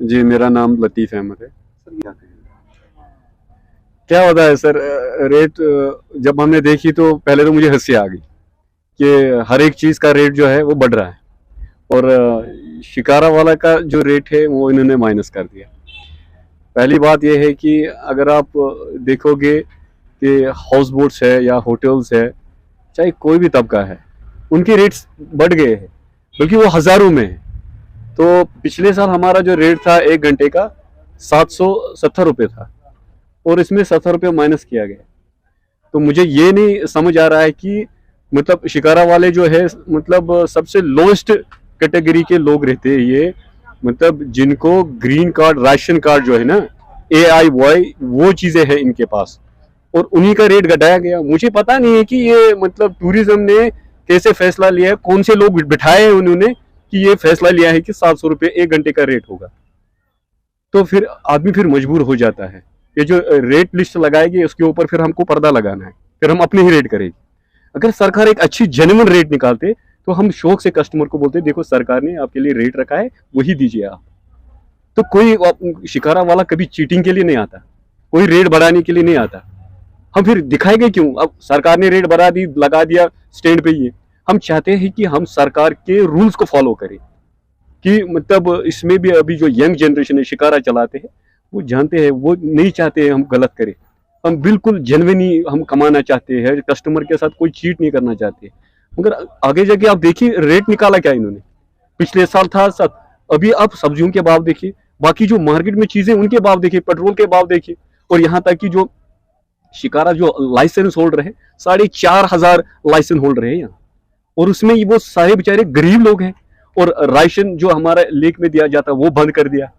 जी, मेरा नाम लतीफ़ अहमद है। सर क्या कहेंगे? क्या होता है सर, रेट जब हमने देखी तो पहले तो मुझे हँसी आ गई कि हर एक चीज़ का रेट जो है वो बढ़ रहा है और शिकारा वाला का जो रेट है वो इन्होंने माइनस कर दिया। पहली बात ये है कि अगर आप देखोगे कि हाउस बोट्स है या होटल्स है, चाहे कोई भी तबका है, उनके रेट्स बढ़ गए हैं, बल्कि वो हज़ारों में है। तो पिछले साल हमारा जो रेट था 1 घंटे का 770 रुपये था और इसमें 70 रुपये माइनस किया गया। तो मुझे ये नहीं समझ आ रहा है कि मतलब शिकारा वाले जो है मतलब सबसे लोएस्ट कैटेगरी के लोग रहते हैं ये, मतलब जिनको ग्रीन कार्ड राशन कार्ड जो है ना AIY वो चीज़ें हैं इनके पास, और उन्हीं का रेट घटाया गया। मुझे पता नहीं है कि ये मतलब टूरिज्म ने कैसे फैसला लिया है, कौन से लोग बिठाए हैं उन्होंने कि ये फैसला लिया है कि 700 रुपये 1 घंटे का रेट होगा। तो फिर आदमी फिर मजबूर हो जाता है। ये जो रेट लिस्ट लगाएगी उसके ऊपर फिर हमको पर्दा लगाना है, फिर हम अपने ही रेट करेंगे। अगर सरकार एक अच्छी जेन्युइन रेट निकालते तो हम शौक से कस्टमर को बोलते देखो सरकार ने आपके लिए रेट रखा है, वही दीजिए आप। तो कोई शिकारा वाला कभी चीटिंग के लिए नहीं आता, कोई रेट बढ़ाने के लिए नहीं आता। हम फिर दिखाएंगे क्यों? अब सरकार ने रेट बढ़ा दी, लगा दिया स्टैंड पे। ये हम चाहते हैं कि हम सरकार के रूल्स को फॉलो करें, कि मतलब इसमें भी अभी जो यंग जनरेशन है शिकारा चलाते हैं वो जानते हैं, वो नहीं चाहते हैं हम गलत करें। हम बिल्कुल जेन्युइनली हम कमाना चाहते हैं, कस्टमर के साथ कोई चीट नहीं करना चाहते। मगर आगे जाके आप देखिए रेट निकाला क्या इन्होंने। पिछले साल था 7, अभी आप सब्जियों के भाव देखिए, बाकी जो मार्केट में चीजें उनके भाव देखिए, पेट्रोल के भाव देखिए, और यहाँ तक कि जो शिकारा जो लाइसेंस होल्डर है 4,500 लाइसेंस होल्डर है यहाँ, और उसमें वो सारे बेचारे गरीब लोग हैं। और राशन जो हमारा लेक में दिया जाता है वो बंद कर दिया,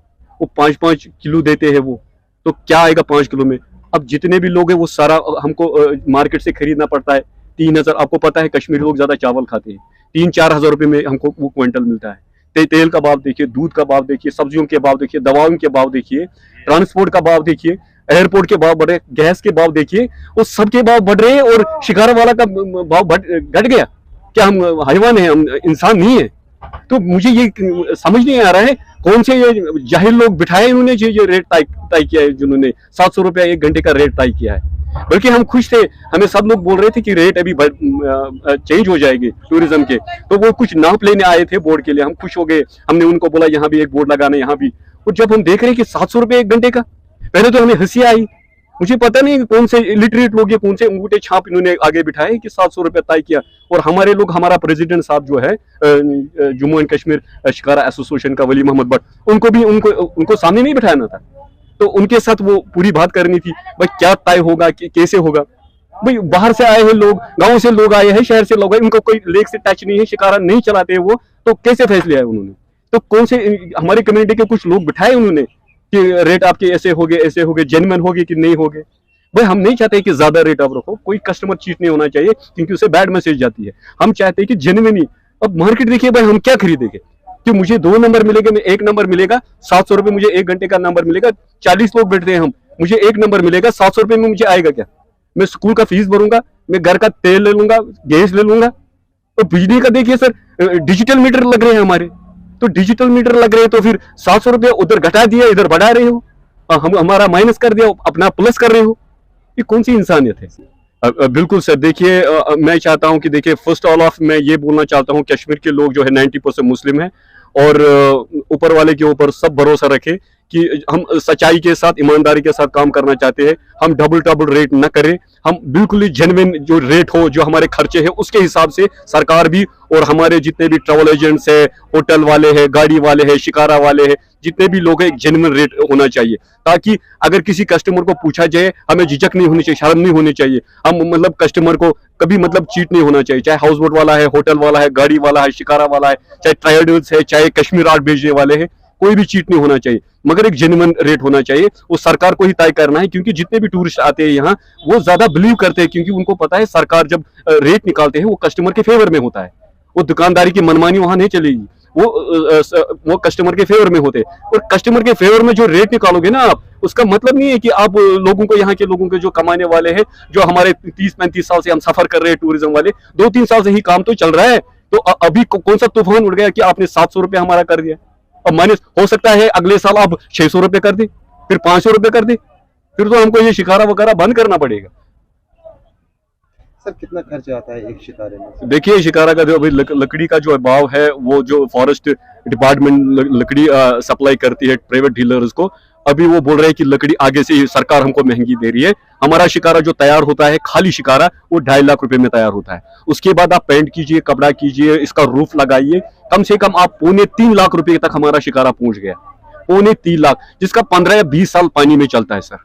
वो 5-5 किलो देते हैं वो, तो क्या आएगा 5 किलो में? अब जितने भी लोग हैं वो सारा हमको मार्केट से खरीदना पड़ता है। 3,000, आपको पता है कश्मीरी लोग ज्यादा चावल खाते हैं, 3-4 हजार रुपये में हमको वो क्विंटल मिलता है। तेल का भाव देखिए, दूध का भाव देखिए, सब्जियों के भाव देखिए, दवाओं के भाव देखिए, ट्रांसपोर्ट का भाव देखिए, एयरपोर्ट के भाव बढ़े, गैस के भाव देखिए, वो सबके भाव बढ़ रहे हैं और शिकारा वाला का भाव घट गया। क्या हम हैवान है? हम इंसान नहीं है? तो मुझे ये समझ नहीं आ रहा है कौन से ये जाहिल लोग बिठाए इन्होंने जो रेट तय किया है, जिन्होंने 700 रुपया 1 घंटे का रेट तय किया है। बल्कि हम खुश थे, हमें सब लोग बोल रहे थे कि रेट अभी चेंज हो जाएगी टूरिज्म के, तो वो कुछ नाप लेने आए थे बोर्ड के लिए, हम खुश हो गए। हमने उनको बोला यहाँ भी एक बोर्ड लगाना, यहाँ भी। और जब हम देख रहे हैं कि 700 रुपये 1 घंटे का, पहले तो हमें हंसी आई। मुझे पता नहीं कौन से इलिटरेट लोग, कौन से अंगूठे छाप इन्होंने आगे बिठाए कि 700 रुपये तय किया। और हमारे लोग, हमारा प्रेसिडेंट साहब जो है जम्मू एंड कश्मीर शिकारा एसोसिएशन का, वली मोहम्मद भट्ट, उनको सामने नहीं बिठाना था, तो उनके साथ वो पूरी बात करनी थी भाई क्या तय होगा, कैसे होगा। भाई बाहर से आए हैं लोग, गांव से लोग आए हैं, शहर से लोग आए, उनको कोई लेक से टच नहीं है, शिकारा नहीं चलाते हैं वो, तो कैसे फैसले आए उन्होंने? तो कौन से हमारी कम्युनिटी के कुछ लोग बिठाए उन्होंने कि रेट आपके ऐसे हो गए, जेन्युइन हो गए कि नहीं हो गए? भाई हम नहीं चाहते कि ज्यादा रेट आप रखो, कोई कस्टमर चीट नहीं होना चाहिए, क्योंकि उसे बैड मैसेज जाती है। हम चाहते हैं कि जेन्युइनली। अब मार्केट देखिए भाई, हम क्या खरीदेंगे कि मुझे 2 नंबर मिलेगा, मैं 1 नंबर मिलेगा, 700 रुपये मुझे 1 घंटे का नंबर मिलेगा। 40 लोग बैठते हैं हम, मुझे 1 नंबर मिलेगा, 700 रुपये में मुझे आएगा क्या? मैं स्कूल का फीस भरूंगा, मैं घर का तेल ले लूंगा, गैस ले लूंगा। तो बिजली का देखिए सर, डिजिटल मीटर लग रहे हैं हमारे, तो डिजिटल मीटर लग रहे हैं, तो फिर 700 रुपये उधर घटा दिया, इधर बढ़ा रहे हो, हम हमारा माइनस कर दिया, अपना प्लस कर रहे हो। ये कौन सी इंसानियत है? बिल्कुल सर, देखिए मैं चाहता हूं कि देखिए फर्स्ट ऑल ऑफ मैं ये बोलना चाहता हूं, कश्मीर के लोग जो है 90% मुस्लिम है, और ऊपर वाले के ऊपर सब भरोसा रखे कि हम सच्चाई के साथ, ईमानदारी के साथ काम करना चाहते हैं। हम डबल रेट न करें, हम बिल्कुल ही जेन्युइन जो रेट हो, जो हमारे खर्चे हैं उसके हिसाब से सरकार भी, और हमारे जितने भी ट्रैवल एजेंट्स है, होटल वाले हैं, गाड़ी वाले हैं, शिकारा वाले हैं, जितने भी लोग हैं, एक जेन्युइन रेट होना चाहिए, ताकि अगर किसी कस्टमर को पूछा जाए हमें झिझक नहीं होनी चाहिए, शर्म नहीं होनी चाहिए। हम मतलब कस्टमर को कभी मतलब चीट नहीं होना चाहिए, चाहे हाउस बोट वाला है, होटल वाला है, गाड़ी वाला है, शिकारा वाला है, चाहे ट्रायडल्स है, चाहे कश्मीर आर्ट भेजने वाले हैं, कोई भी चीट नहीं होना चाहिए, मगर एक जेन्युइन रेट होना चाहिए। वो सरकार को ही तय करना है, क्योंकि जितने भी टूरिस्ट आते हैं यहाँ वो ज्यादा बिलीव करते हैं, क्योंकि उनको पता है सरकार जब रेट निकालते हैं वो कस्टमर के फेवर में होता है। वो दुकानदारी की मनमानी वहां नहीं चलेगी, वो कस्टमर के फेवर में होते हैं। और कस्टमर के फेवर में जो रेट निकालोगे ना आप, उसका मतलब नहीं है कि आप लोगों को, यहाँ के लोगों के जो कमाने वाले हैं, जो हमारे 30-35 साल से हम सफर कर रहे हैं टूरिज्म वाले, 2-3 साल से ही काम तो चल रहा है, तो अभी कौन सा तूफान उड़ गया कि आपने 700 रुपया हमारा कर दिया? अब माइनस हो सकता है अगले साल आप 600 रुपये कर दे, फिर 500 रुपये कर दे, फिर तो हमको ये शिकारा वगैरह बंद करना पड़ेगा। सर कितना खर्च आता है एक शिकारे में? देखिए शिकारा का जो अभी लकड़ी का जो भाव है, वो जो फॉरेस्ट डिपार्टमेंट लकड़ी सप्लाई करती है प्राइवेट डीलर्स को, अभी वो बोल रहे हैं कि लकड़ी आगे से सरकार हमको महंगी दे रही है। हमारा शिकारा जो तैयार होता है, खाली शिकारा, वो 2.5 लाख रुपए में तैयार होता है। उसके बाद आप पेंट कीजिए, कपड़ा कीजिए, इसका रूफ लगाइए, कम से कम आप 2.25 लाख रुपए तक हमारा शिकारा पहुंच गया। 2.25 लाख, जिसका 15 या 20 साल पानी में चलता है सर।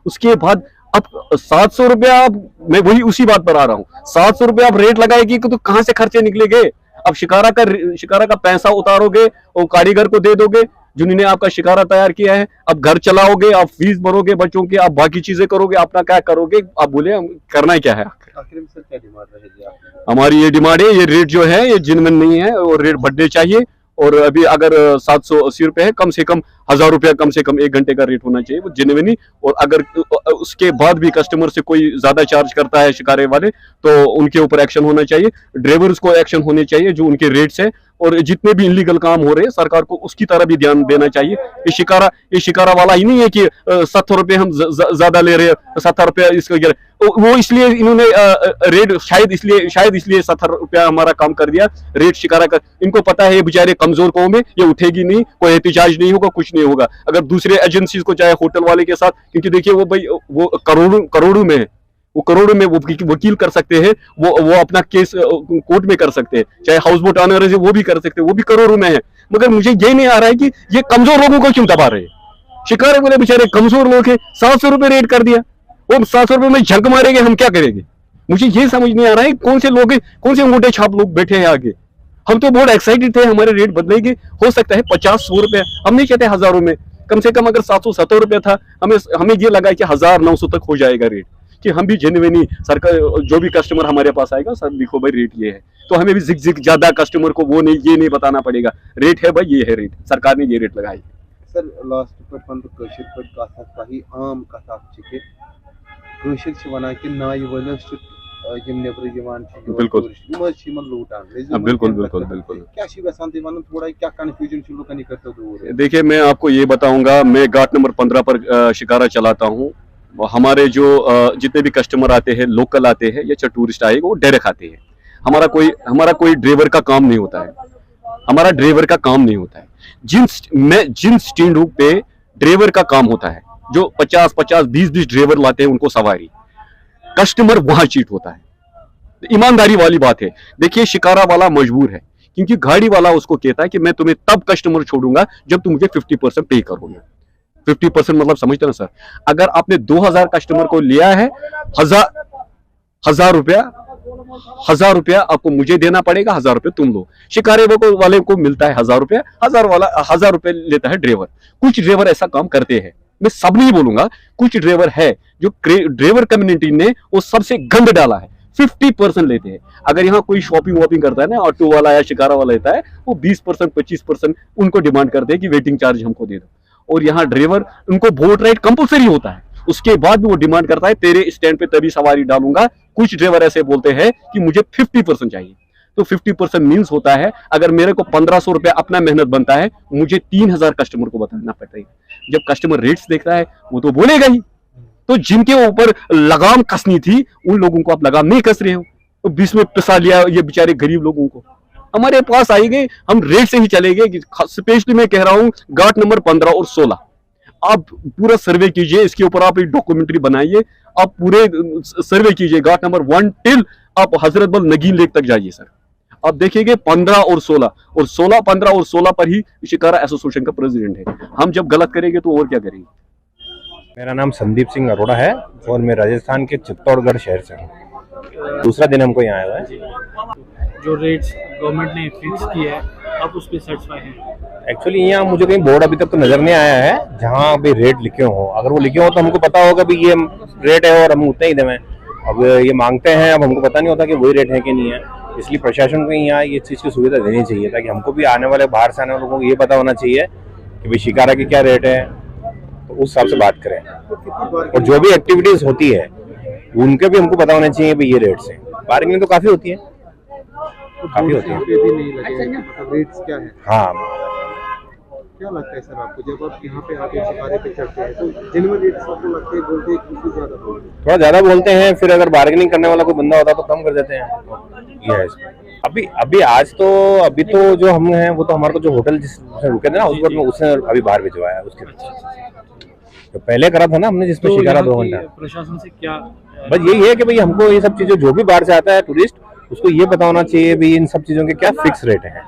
उसके बाद अब 700 रुपया, मैं वही उसी बात पर आ रहा हूँ, 700 रुपया आप रेट लगाएगी तो कहां से खर्चे निकलेंगे? अब शिकारा का पैसा उतारोगे और कारीगर को दे दोगे जिन्होंने आपका शिकारा तैयार किया है। अब घर चलाओगे, आप फीस भरोगे बच्चों की, आप बाकी चीजें करोगे, अपना क्या करोगे? आप बोले करना क्या है? आखिर में सर क्या डिमांड रहेगी आपकी? हमारी ये डिमांड है, ये रेट जो है ये जेन्युइन नहीं है और रेट बढ़ने चाहिए। और अभी अगर 780 रुपए है, कम से कम 1000 रुपया कम से कम 1 घंटे का रेट होना चाहिए, वो जेन्युइन। और अगर उसके बाद भी कस्टमर से कोई ज्यादा चार्ज करता है शिकारे वाले, तो उनके ऊपर एक्शन होना चाहिए। ड्राइवर्स को एक्शन होने चाहिए जो उनके रेट्स है, और जितने भी इलीगल काम हो रहे हैं सरकार को उसकी तरह भी ध्यान देना चाहिए। ये शिकारा वाला ही नहीं है कि 70 रुपए हम ज्यादा ले रहे हैं, 70 रुपया इसका, वो इसलिए इन्होंने रेट शायद इसलिए 70 रुपया हमारा काम कर दिया रेट शिकारा का। इनको पता है ये बेचारे कमजोर कौम है, ये उठेगी नहीं, कोई एहतिजाज नहीं होगा, कुछ नहीं होगा। अगर दूसरे एजेंसीज को, चाहे होटल वाले के साथ, क्योंकि देखिए वो भाई वो करोड़ों में है, वो करोड़ों में वो वकील कर सकते हैं, वो अपना केस कोर्ट में कर सकते हैं, चाहे हाउस बोट ऑनर है वो भी कर सकते हैं, वो भी करोड़ों में है। मगर मुझे ये नहीं आ रहा है कि ये कमजोर लोगों को क्यों दबा रहे हैं। शिकारे वाले बेचारे कमजोर लोग हैं, 700 रुपए रेट कर दिया, वो 700 रुपए में झंक मारेंगे, हम क्या करेंगे? मुझे ये समझ नहीं आ रहा है कौन से लोग, कौन से अंगूठे छाप लोग बैठे हैं आगे। हम तो बहुत एक्साइटेड थे हमारे रेट बदलेंगे, हो सकता है 50-100 रुपए, हम नहीं कहते हजारों में, कम से कम अगर 770 रुपए था, हमें ये लगा कि 1900 तक हो जाएगा रेट, कि हम भी जेन्युइनली सरकार, जो भी कस्टमर हमारे पास आएगा सर देखो भाई रेट ये है, तो हमें भी जिग ज्यादा कस्टमर को वो नहीं, ये नहीं बताना पड़ेगा रेट है भाई, ये है रेट, सरकार ने ये रेट लगाई। सर लास्ट पे आम कथा वनान कि नाय वलिस नेबर बिल्कुल बिल्कुल थोड़ा क्या कंफ्यूजन लुकन दूर? देखिए मैं आपको ये बताऊंगा, मैं घाट नंबर 15 पर शिकारा चलाता हूँ। हमारे जो जितने भी कस्टमर आते हैं, लोकल आते हैं या टूरिस्ट आए, वो डायरेक्ट आते हैं। हमारा कोई ड्राइवर का काम नहीं होता है, हमारा ड्राइवर का काम नहीं होता है। जिन स्टैंडों पे ड्राइवर का काम होता है, जो 50-20 ड्राइवर लाते हैं उनको सवारी, कस्टमर वहां चीट होता है। ईमानदारी वाली बात है। देखिए शिकारा वाला मजबूर है, क्योंकि गाड़ी वाला उसको कहता है कि मैं तुम्हें तब कस्टमर छोड़ूंगा जब तुम मुझे 50% पे करोगे। 50% मतलब समझते ना सर, अगर आपने 2000 कस्टमर को लिया है, 1000 रुपया आपको मुझे देना पड़ेगा, 1000 रुपये तुम लो। शिकारे वाले को मिलता है 1000 रुपया, 1000 रुपये लेता है ड्राइवर। कुछ ड्राइवर ऐसा काम करते हैं, मैं सब नहीं बोलूंगा, कुछ ड्राइवर है जो ड्राइवर कम्युनिटी ने वो सबसे गंद डाला है, 50% लेते हैं। अगर यहाँ कोई शॉपिंग वॉपिंग करता है ना, ऑटो वाला या शिकारा वाला लेता है, वो 20% 25% उनको डिमांड करते हैं कि वेटिंग चार्ज हमको दे दो। और यहाँ ड्राइवर, उनको बोट राइड कंपलसरी होता है, उसके बाद भी वो डिमांड करता है तेरे स्टैंड पे तभी सवारी डालूंगा। कुछ ड्राइवर ऐसे बोलते हैं कि मुझे 50% चाहिए, तो 50% मीन्स होता है अगर मेरे को 1500 रुपया अपना मेहनत बनता है, मुझे 3000 कस्टमर को बताना पड़ता है। जब कस्टमर रेट्स देखता है वो तो बोलेगा ही। तो जिनके ऊपर लगाम कसनी थी उन लोगों को आप लगाम नहीं कस रहे हो, तो बीच में पिसा लिया ये बेचारे गरीब लोगों को। हमारे पास आएंगे, हम रेट से ही चलेंगे। स्पेशली मैं कह रहा हूँ घाट नंबर 15 और 16 आप पूरा सर्वे कीजिए, इसके ऊपर आप एक डॉक्यूमेंट्री बनाइए, आप पूरे सर्वे कीजिए घाट नंबर 1 टिल आप हजरत बल नगीन लेक तक जाइए सर, आप देखिएगा 15 और 15 और 16 पर ही शिकारा एसोसिएशन का प्रेसिडेंट है। हम जब गलत करेंगे तो और क्या करेंगे। मेरा नाम संदीप सिंह अरोड़ा है और मैं राजस्थान के चित्तौड़गढ़ शहर से हूँ। दूसरा दिन हमको यहाँ आया हुआ है। जो रेट्स गवर्नमेंट ने फिक्स किया है, आप उस पर सेटिस्फाई हैं? एक्चुअली यहाँ मुझे कहीं बोर्ड अभी तक तो नजर नहीं आया है जहाँ भी रेट लिखे हो। अगर वो लिखे हो तो हमको पता होगा भी ये रेट है और हम उतना ही दें। अब ये मांगते हैं, अब हमको पता नहीं होता कि वही रेट है कि नहीं है। इसलिए प्रशासन को यहाँ ये चीज़ की सुविधा देनी चाहिए ताकि हमको भी आने वाले, बाहर से आने वाले लोगों को ये पता होना चाहिए कि भाई शिकारा की क्या रेट है, तो उस हिसाब से बात करें। और जो भी एक्टिविटीज होती है उनके भी हमको पता होना चाहिए भाई ये रेट्स है। बार्गेनिंग तो काफी होती है, काफी होती है। रेट्स क्या है? हाँ, क्या लगता है सर आपको, जब आप यहाँ पे आके शिकारे पे चढ़ते हैं तो जेन्युइन रेट आपको लगते हैं, बोलते हैं कि इससे ज्यादा बोलते हैं? थोड़ा ज्यादा बोलते हैं, फिर अगर बार्गेनिंग करने वाला कोई बंदा होता तो कम कर देते हैं। ये है इसमें। अभी आज तो अभी तो जो हम हैं वो तो हमारे को जो होटल जिसमें रुके थे ना उस पर उसने अभी बाहर भिजवाया उसके तो पहले करा था ना हमने जिसमें तो शिकारा यहाँ 2 की घंटा। प्रशासन से क्या बस यही है कि भाई हमको ये सब चीजें जो भी बाहर से आता है टूरिस्ट उसको ये पता होना चाहिए भी इन सब चीजों के क्या फिक्स रेट है।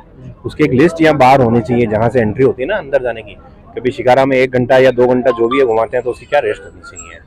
उसकी एक लिस्ट यहाँ बाहर होनी चाहिए जहाँ से एंट्री होती है ना अंदर जाने की, कभी शिकारा में 1 घंटा या 2 घंटा जो भी है घुमाते हैं तो उसकी क्या रेस्ट होनी चाहिए।